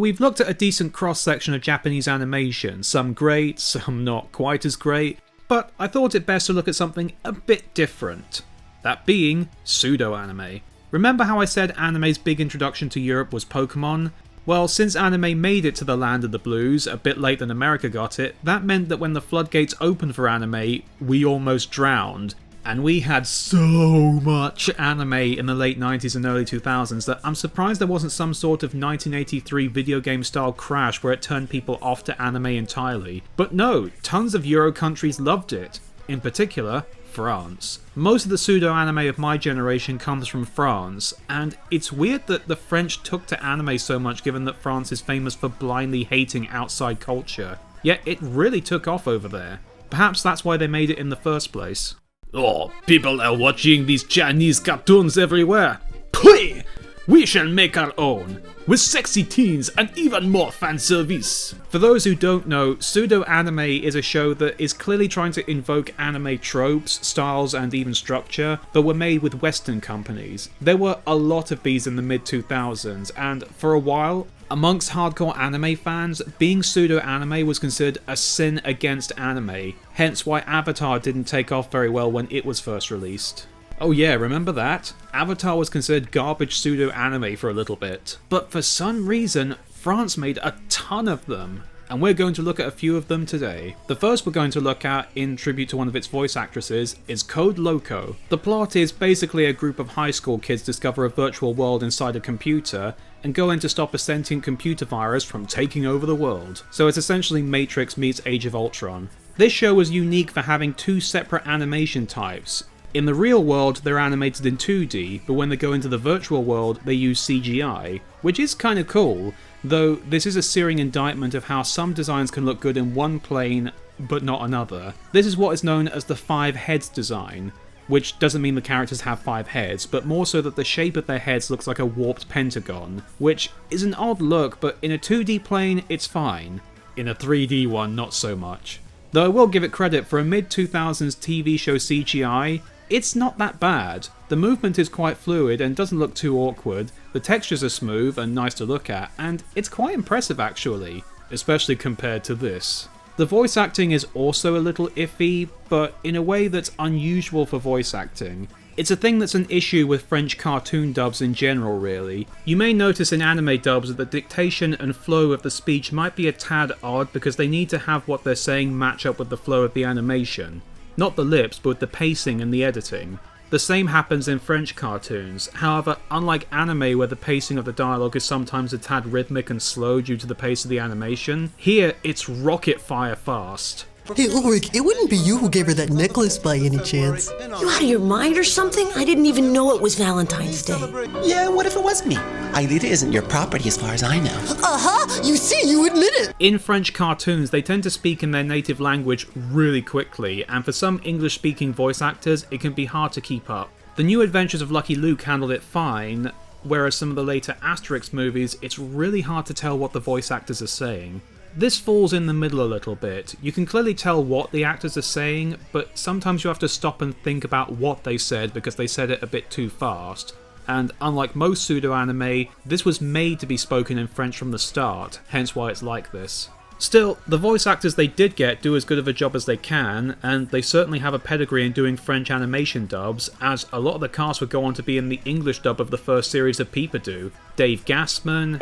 we've looked at a decent cross-section of Japanese animation, some great, some not quite as great, but I thought it best to look at something a bit different. That being pseudo-anime. Remember how I said anime's big introduction to Europe was Pokemon? Well, since anime made it to the land of the blues, a bit late than America got it, that meant that when the floodgates opened for anime, we almost drowned. And we had so much anime in the late 90s and early 2000s that I'm surprised there wasn't some sort of 1983 video game style crash where it turned people off to anime entirely. But no, tons of Euro countries loved it. In particular, France. Most of the pseudo-anime of my generation comes from France, and it's weird that the French took to anime so much given that France is famous for blindly hating outside culture. Yet it really took off over there. Perhaps that's why they made it in the first place. Oh, people are watching these Chinese cartoons everywhere. Pui! We shall make our own, with sexy teens and even more fan service. For those who don't know, Pseudo-Anime is a show that is clearly trying to invoke anime tropes, styles and even structure, but were made with Western companies. There were a lot of these in the mid-2000s, and for a while, amongst hardcore anime fans, being pseudo-anime was considered a sin against anime, hence why Avatar didn't take off very well when it was first released. Oh yeah, remember that? Avatar was considered garbage pseudo-anime for a little bit. But for some reason, France made a ton of them, and we're going to look at a few of them today. The first we're going to look at, in tribute to one of its voice actresses, is Code Lyoko. The plot is basically a group of high school kids discover a virtual world inside a computer, and go in to stop a sentient computer virus from taking over the world. So it's essentially Matrix meets Age of Ultron. This show was unique for having two separate animation types. In the real world, they're animated in 2D, but when they go into the virtual world, they use CGI, which is kind of cool, though this is a searing indictment of how some designs can look good in one plane, but not another. This is what is known as the 5 heads design, which doesn't mean the characters have 5 heads, but more so that the shape of their heads looks like a warped pentagon, which is an odd look, but in a 2D plane, it's fine. In a 3D one, not so much. Though I will give it credit, for a mid-2000s TV show CGI, it's not that bad. The movement is quite fluid and doesn't look too awkward, the textures are smooth and nice to look at, and it's quite impressive actually, especially compared to this. The voice acting is also a little iffy, but in a way that's unusual for voice acting. It's a thing that's an issue with French cartoon dubs in general really. You may notice in anime dubs that the dictation and flow of the speech might be a tad odd because they need to have what they're saying match up with the flow of the animation. Not the lips, but with the pacing and the editing. The same happens in French cartoons, however, unlike anime where the pacing of the dialogue is sometimes a tad rhythmic and slow due to the pace of the animation, here it's rocket fire fast. Hey Ulrich, it wouldn't be you who gave her that necklace by any chance. You out of your mind or something? I didn't even know it was Valentine's Day. Yeah, what if it was me? Aelita isn't your property as far as I know. Uh-huh! You see, you admit it! In French cartoons, they tend to speak in their native language really quickly, and for some English-speaking voice actors, it can be hard to keep up. The New Adventures of Lucky Luke handled it fine, whereas some of the later Asterix movies, it's really hard to tell what the voice actors are saying. This falls in the middle a little bit. You can clearly tell what the actors are saying, but sometimes you have to stop and think about what they said because they said it a bit too fast. And unlike most pseudo-anime, this was made to be spoken in French from the start, hence why it's like this. Still, the voice actors they did get do as good of a job as they can, and they certainly have a pedigree in doing French animation dubs, as a lot of the cast would go on to be in the English dub of the first series of Peep-a-Doo. Dave Gassman,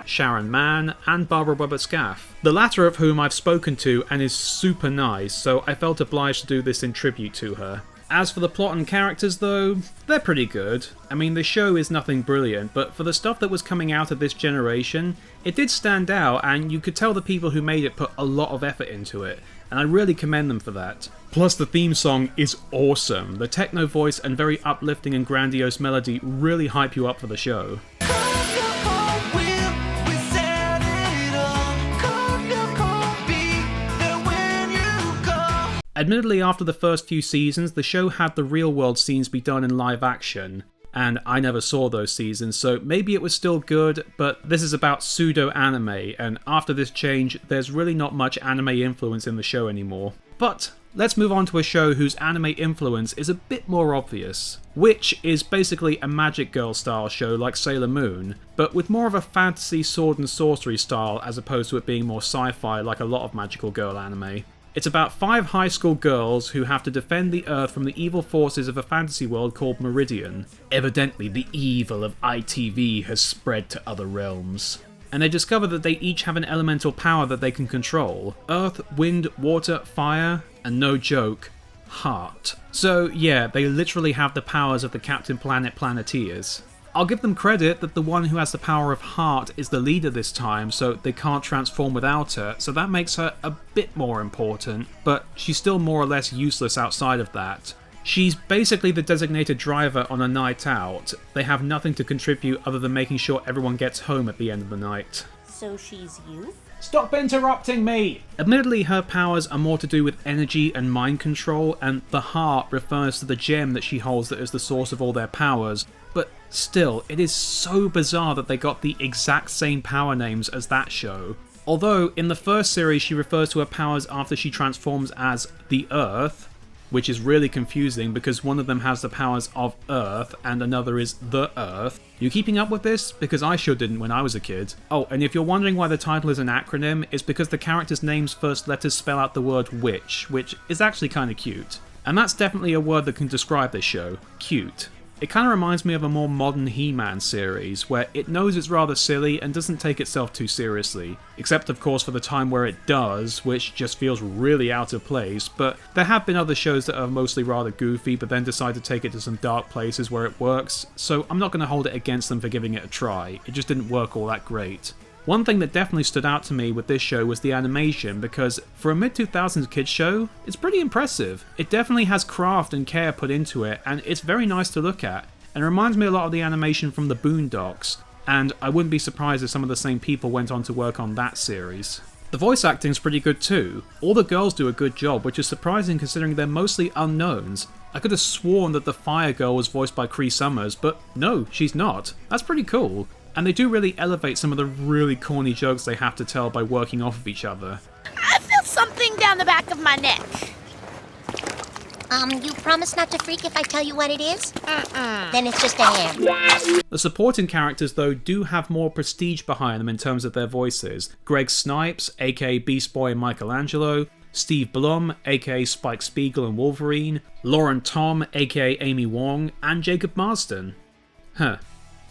Sharon Mann, and Barbara Bubba-Scaff, the latter of whom I've spoken to and is super nice, so I felt obliged to do this in tribute to her. As for the plot and characters though, they're pretty good. I mean, the show is nothing brilliant, but for the stuff that was coming out of this generation, it did stand out, and you could tell the people who made it put a lot of effort into it, and I really commend them for that. Plus the theme song is awesome. The techno voice and very uplifting and grandiose melody really hype you up for the show. Admittedly, after the first few seasons, the show had the real-world scenes be done in live action, and I never saw those seasons, so maybe it was still good, but this is about pseudo-anime, and after this change, there's really not much anime influence in the show anymore. But Let's move on to a show whose anime influence is a bit more obvious. W.I.T.C.H is basically a Magic Girl style show like Sailor Moon, but with more of a fantasy sword and sorcery style as opposed to it being more sci-fi like a lot of magical girl anime. It's about 5 high school girls who have to defend the Earth from the evil forces of a fantasy world called Meridian. Evidently, the evil of ITV has spread to other realms. And they discover that they each have an elemental power that they can control. Earth, wind, water, fire, and no joke, heart. So yeah, they literally have the powers of the Captain Planet Planeteers. I'll give them credit that the one who has the power of heart is the leader this time, so they can't transform without her, so that makes her a bit more important, but she's still more or less useless outside of that. She's basically the designated driver on a night out. They have nothing to contribute other than making sure everyone gets home at the end of the night. So she's you? Stop interrupting me! Admittedly, her powers are more to do with energy and mind control, and the heart refers to the gem that she holds that is the source of all their powers, but still, it is so bizarre that they got the exact same power names as that show. Although, in the first series she refers to her powers after she transforms as the Earth, which is really confusing because one of them has the powers of Earth and another is the Earth. You keeping up with this? Because I sure didn't when I was a kid. Oh, and if you're wondering why the title is an acronym, it's because the character's name's first letters spell out the word witch, which is actually kinda cute. And that's definitely a word that can describe this show. Cute. It kind of reminds me of a more modern He-Man series, where it knows it's rather silly and doesn't take itself too seriously. Except of course for the time where it does, which just feels really out of place, but there have been other shows that are mostly rather goofy but then decide to take it to some dark places where it works, so I'm not going to hold it against them for giving it a try. It just didn't work all that great. One thing that definitely stood out to me with this show was the animation, because for a mid-2000s kids show, it's pretty impressive. It definitely has craft and care put into it, and it's very nice to look at, and it reminds me a lot of the animation from the Boondocks, and I wouldn't be surprised if some of the same people went on to work on that series. The voice acting's pretty good too. All the girls do a good job, which is surprising considering they're mostly unknowns. I could have sworn that the Fire Girl was voiced by Cree Summers, but no, she's not. That's pretty cool. And they do really elevate some of the really corny jokes they have to tell by working off of each other. I feel something down the back of my neck. You promise not to freak if I tell you what it is? Then it's just a hair. The supporting characters though do have more prestige behind them in terms of their voices. Greg Snipes, aka Beast Boy and Michelangelo, Steve Blum, aka Spike Spiegel and Wolverine, Lauren Tom, aka Amy Wong, and Jacob Marsden.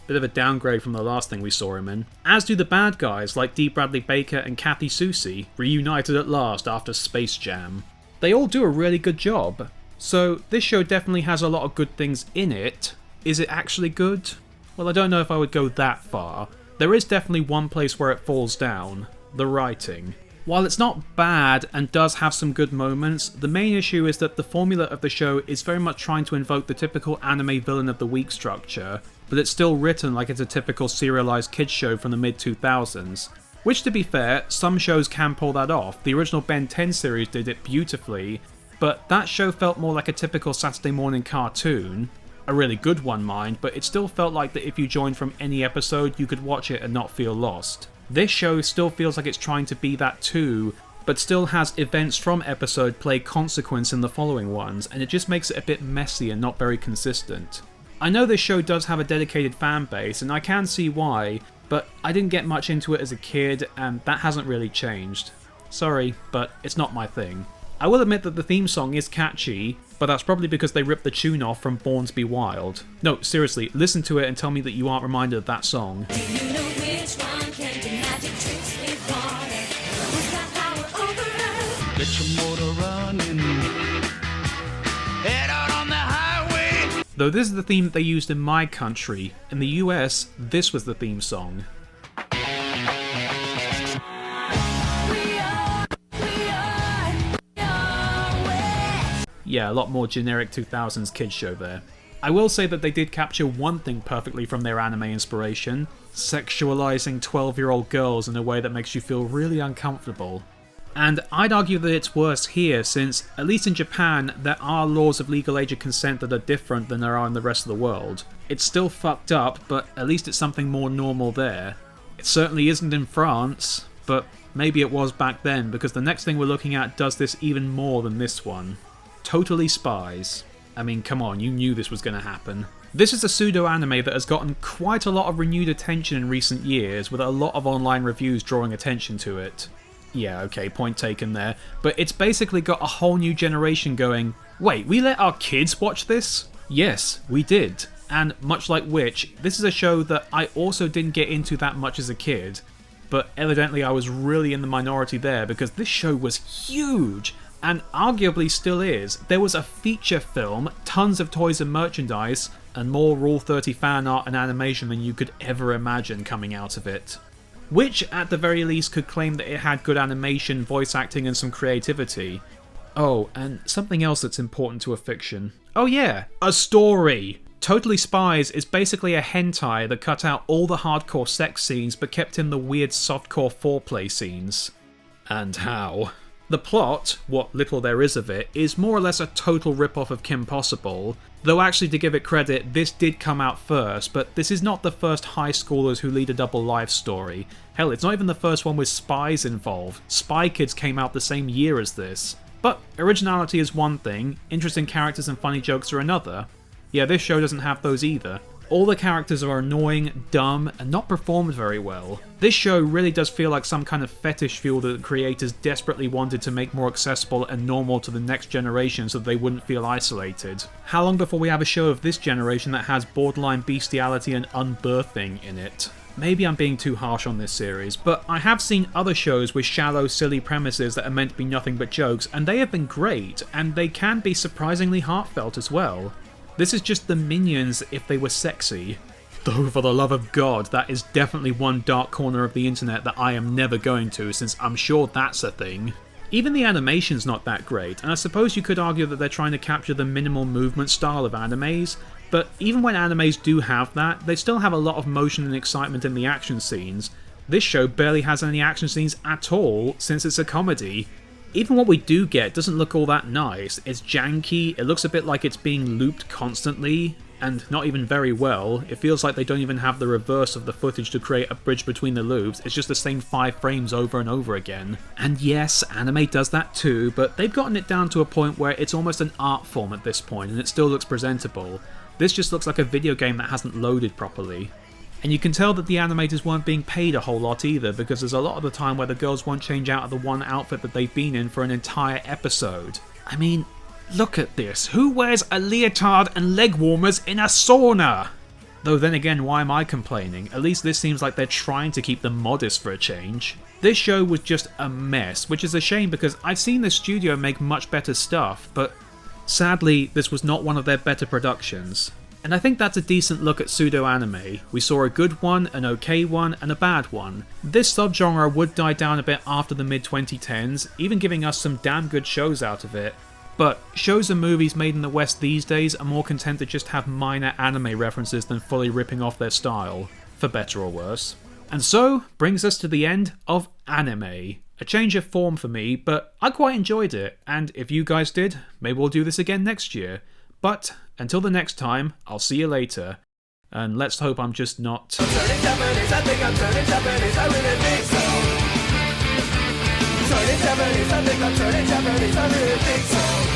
Bit of a downgrade from the last thing we saw him in. As do the bad guys like D. Bradley Baker and Kathy Soucie, reunited at last after Space Jam. They all do a really good job. So this show definitely has a lot of good things in it. Is it actually good? Well, I don't know if I would go that far. There is definitely one place where it falls down. The writing. While it's not bad and does have some good moments, the main issue is that the formula of the show is very much trying to invoke the typical anime villain of the week structure, but it's still written like it's a typical serialized kids show from the mid-2000s. Which, to be fair, some shows can pull that off. The original Ben 10 series did it beautifully, but that show felt more like a typical Saturday morning cartoon. A really good one, mind, but it still felt like that if you joined from any episode, you could watch it and not feel lost. This show still feels like it's trying to be that too, but still has events from episode play consequence in the following ones, and it just makes it a bit messy and not very consistent. I know this show does have a dedicated fan base, and I can see why, but I didn't get much into it as a kid, and that hasn't really changed. Sorry, but it's not my thing. I will admit that the theme song is catchy, but that's probably because they ripped the tune off from Born to Be Wild. No, seriously, listen to it and tell me that you aren't reminded of that song. Do you know which one can do magic tricks with water? Who's got power over us? Get your motor running. Head out on the highway. Though this is the theme that they used in my country. In the US, this was the theme song. Yeah, a lot more generic 2000s kids show there. I will say that they did capture one thing perfectly from their anime inspiration: sexualizing 12-year-old girls in a way that makes you feel really uncomfortable. And I'd argue that it's worse here, since, at least in Japan, there are laws of legal age of consent that are different than there are in the rest of the world. It's still fucked up, but at least it's something more normal there. It certainly isn't in France. but maybe it was back then, because the next thing we're looking at does this even more than this one. Totally Spies. I mean, come on, you knew this was going to happen. This is a pseudo-anime that has gotten quite a lot of renewed attention in recent years, with a lot of online reviews drawing attention to it. Yeah, okay, point taken there. But it's basically got a whole new generation going, wait, we let our kids watch this? Yes, we did. And much like Witch, this is a show that I also didn't get into that much as a kid, but evidently I was really in the minority there because this show was huge, and arguably still is. There was a feature film, tons of toys and merchandise, and more Rule 30 fan art and animation than you could ever imagine coming out of it. Which, at the very least, could claim that it had good animation, voice acting, and some creativity. Oh, and something else that's important to a fiction. Oh yeah, a story! Totally Spies is basically a hentai that cut out all the hardcore sex scenes but kept in the weird softcore foreplay scenes. And how? The plot, what little there is of it, is more or less a total rip-off of Kim Possible, though actually to give it credit, this did come out first, but this is not the first high schoolers who lead a double life story. Hell, it's not even the first one with Spies involved. Spy Kids came out the same year as this. But originality is one thing, interesting characters and funny jokes are another. Yeah, this show doesn't have those either. All the characters are annoying, dumb, and not performed very well. This show really does feel like some kind of fetish fuel that the creators desperately wanted to make more accessible and normal to the next generation so they wouldn't feel isolated. How long before we have a show of this generation that has borderline bestiality and unbirthing in it? Maybe I'm being too harsh on this series, but I have seen other shows with shallow, silly premises that are meant to be nothing but jokes, and they have been great, and they can be surprisingly heartfelt as well. This is just the Minions if they were sexy. Though for the love of God, that is definitely one dark corner of the internet that I am never going to, since I'm sure that's a thing. Even the animation's not that great, and I suppose you could argue that they're trying to capture the minimal movement style of animes, but even when animes do have that, they still have a lot of motion and excitement in the action scenes. This show barely has any action scenes at all, since it's a comedy. Even what we do get doesn't look all that nice. It's janky, it looks a bit like it's being looped constantly, and not even very well. It feels like they don't even have the reverse of the footage to create a bridge between the loops, it's just the same 5 frames over and over again. And yes, anime does that too, but they've gotten it down to a point where it's almost an art form at this point, and it still looks presentable. This just looks like a video game that hasn't loaded properly. And you can tell that the animators weren't being paid a whole lot either, because there's a lot of the time where the girls won't change out of the one outfit that they've been in for an entire episode. I mean, look at this. Who wears a leotard and leg warmers in a sauna? Though then again, why am I complaining? At least this seems like they're trying to keep them modest for a change. This show was just a mess, which is a shame because I've seen the studio make much better stuff, but sadly this was not one of their better productions. And I think that's a decent look at pseudo-anime. We saw a good one, an okay one, and a bad one. This subgenre would die down a bit after the mid-2010s, even giving us some damn good shows out of it. But shows and movies made in the West these days are more content to just have minor anime references than fully ripping off their style, for better or worse. And so, brings us to the end of anime. A change of form for me, but I quite enjoyed it, and if you guys did, maybe we'll do this again next year. But until the next time, I'll see you later. And let's hope I'm just not... I'm turning Japanese, I think I'm turning Japanese, I really think so. Turning Japanese, I think I'm turning Japanese, I really think so.